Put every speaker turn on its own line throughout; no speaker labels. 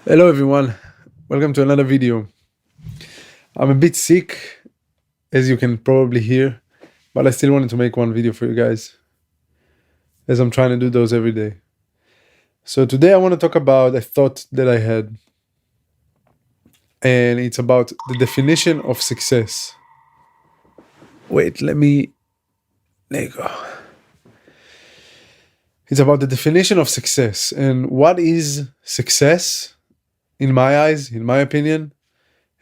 Hello everyone, welcome to another video. I'm a bit sick, as you can probably hear, but I still wanted to make one video for you guys, as I'm trying to do those every day. So today I want to talk about a thought that I had, and it's about the definition of success. Wait, let me go. It's about the definition of success, and what is success in my eyes, in my opinion,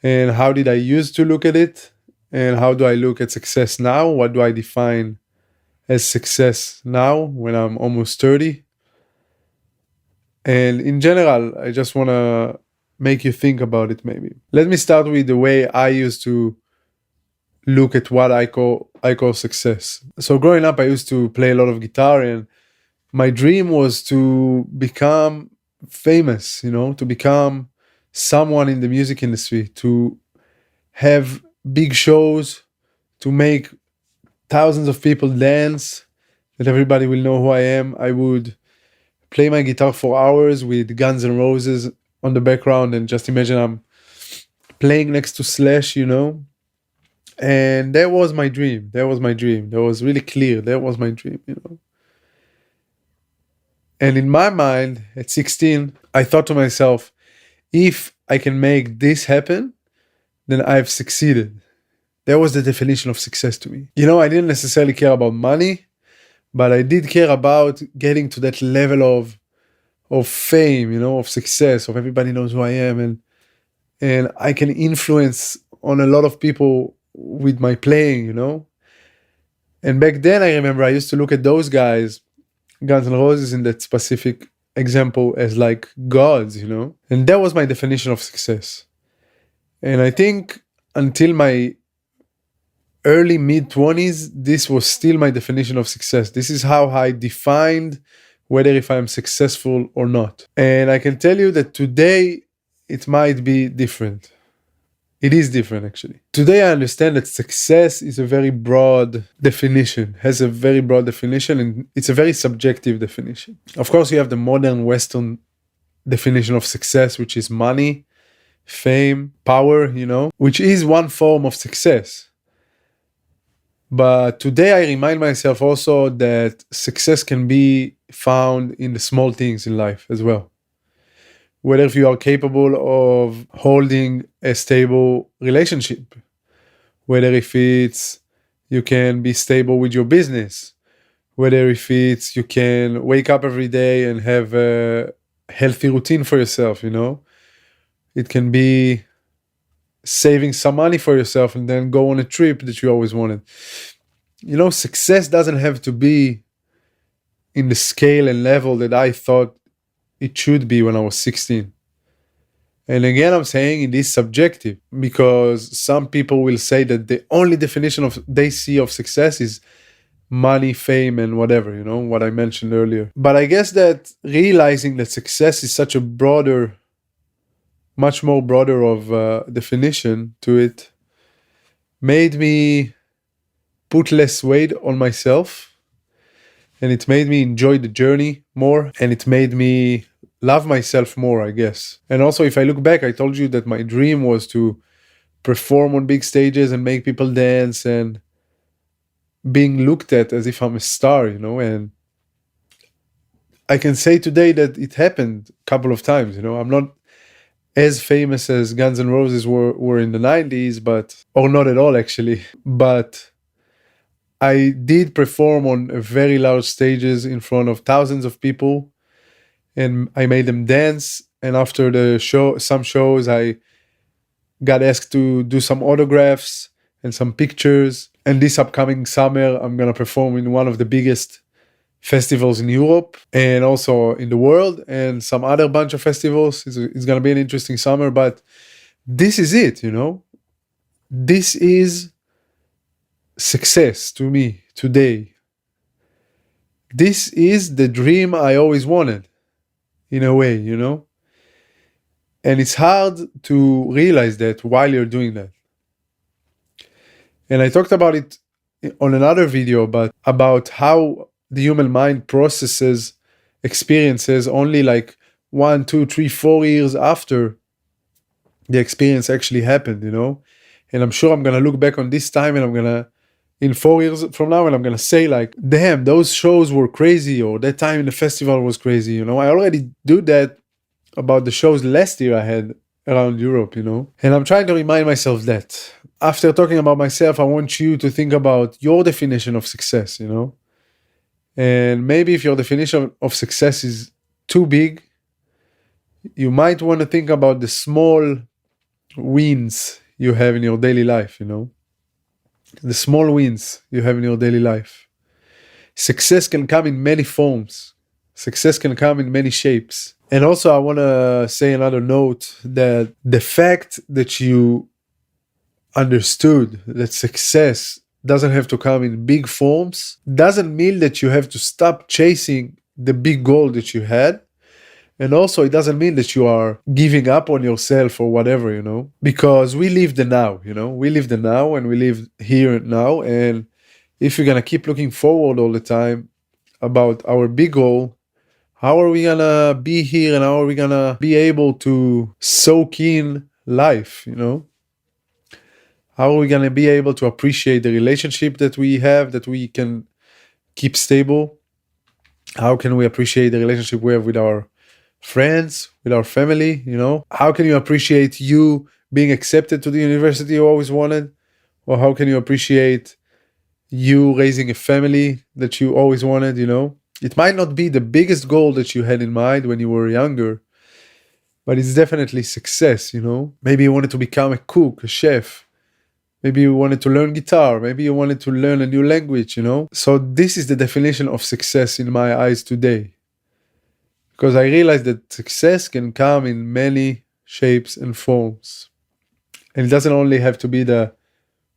and how did I used to look at it, and how do I look at success now? What do I define as success now when I'm almost 30? And in general, I just want to make you think about it maybe. Let me start with the way I used to look at what I call success. So growing up, I used to play a lot of guitar, and my dream was to become famous, to become someone in the music industry, to have big shows, to make thousands of people dance, that everybody will know who I am. I would play my guitar for hours with Guns N' Roses on the background, and just imagine I'm playing next to Slash, and that was my dream. That was really clear. That was my dream. And in my mind, at 16, I thought to myself, if I can make this happen, then I've succeeded. That was the definition of success to me. I didn't necessarily care about money, but I did care about getting to that level of fame, of success, of everybody knows who I am, and I can influence on a lot of people with my playing, And back then I remember I used to look at those guys, Guns N' Roses in that specific example, as like gods, And that was my definition of success. And I think until my early mid-20s, this was still my definition of success. This is how I defined whether if I'm successful or not. And I can tell you that today it might be different. It is different, actually. Today I understand that success is a very broad definition, has a very broad definition, and it's a very subjective definition. Of course, you have the modern Western definition of success, which is money, fame, power, which is one form of success. But today I remind myself also that success can be found in the small things in life as well. Whether if you are capable of holding a stable relationship, whether if it's you can be stable with your business, whether if it's you can wake up every day and have a healthy routine for yourself, It can be saving some money for yourself and then go on a trip that you always wanted. Success doesn't have to be in the scale and level that I thought it should be when I was 16. And again, I'm saying it is subjective, because some people will say that the only definition they see of success is money, fame, and whatever, what I mentioned earlier. But I guess that realizing that success is such a much more broader of definition to it, made me put less weight on myself, and it made me enjoy the journey more, and it made me love myself more, I guess. And also, if I look back, I told you that my dream was to perform on big stages and make people dance and being looked at as if I'm a star, and I can say today that it happened a couple of times. I'm not as famous as Guns N' Roses were in the 90s, or not at all actually, but I did perform on very large stages in front of thousands of people, and I made them dance. And after the show, some shows, I got asked to do some autographs and some pictures. And this upcoming summer, I'm going to perform in one of the biggest festivals in Europe and also in the world, and some other bunch of festivals. It's going to be an interesting summer, but this is it, This is success to me today. This is the dream I always wanted, in a way, And it's hard to realize that while you're doing that. And I talked about it on another video, but about how the human mind processes experiences only like 1, 2, 3, 4 years after the experience actually happened, you know? And I'm sure I'm gonna look back on this time and I'm gonna, in 4 years from now, and I'm gonna say like, damn, those shows were crazy, or that time in the festival was crazy, you know? I already do that about the shows last year I had around Europe, you know? And I'm trying to remind myself that. After talking about myself, I want you to think about your definition of success, you know? And maybe if your definition of success is too big, you might want to think about the small wins you have in your daily life, you know? The small wins you have in your daily life. Success can come in many forms. Success can come in many shapes. And also, I want to say another note that the fact that you understood that success doesn't have to come in big forms doesn't mean that you have to stop chasing the big goal that you had. And also, it doesn't mean that you are giving up on yourself or whatever, you know, because we live the now, you know, we live the now and we live here and now. And if you're going to keep looking forward all the time about our big goal, how are we going to be here and how are we going to be able to soak in life, you know? How are we going to be able to appreciate the relationship that we have, that we can keep stable? How can we appreciate the relationship we have with our friends, with our family, you know? How can you appreciate you being accepted to the university you always wanted? Or how can you appreciate you raising a family that you always wanted, you know? It might not be the biggest goal that you had in mind when you were younger, but it's definitely success, you know? Maybe you wanted to become a cook, a chef. Maybe you wanted to learn guitar. Maybe you wanted to learn a new language, you know? So this is the definition of success in my eyes today. Because I realized that success can come in many shapes and forms. And it doesn't only have to be the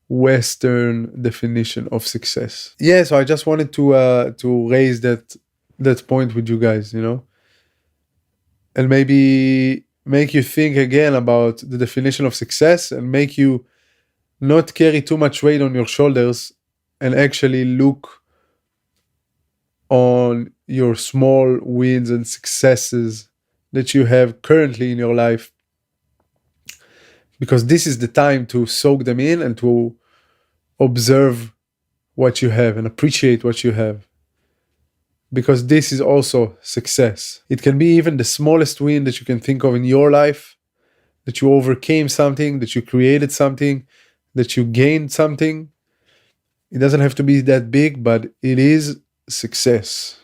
Western definition of success. Yeah, so I just wanted to raise that point with you guys, you know? And maybe make you think again about the definition of success and make you not carry too much weight on your shoulders and actually look on your small wins and successes that you have currently in your life, because this is the time to soak them in and to observe what you have and appreciate what you have, because this is also success. It can be even the smallest win that you can think of in your life, that you overcame something, that you created something, that you gained something. It doesn't have to be that big, but it is success.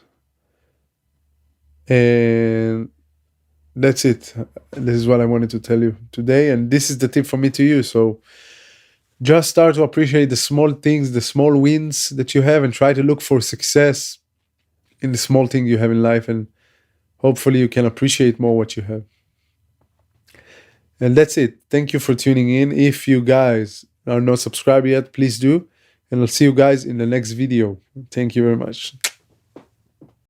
And that's it. This is what I wanted to tell you today. And this is the tip from me to you. So just start to appreciate the small things, the small wins that you have, and try to look for success in the small thing you have in life. And hopefully you can appreciate more what you have. And that's it. Thank you for tuning in. If you guys are not subscribed yet, please do. And I'll see you guys in the next video. Thank you very much.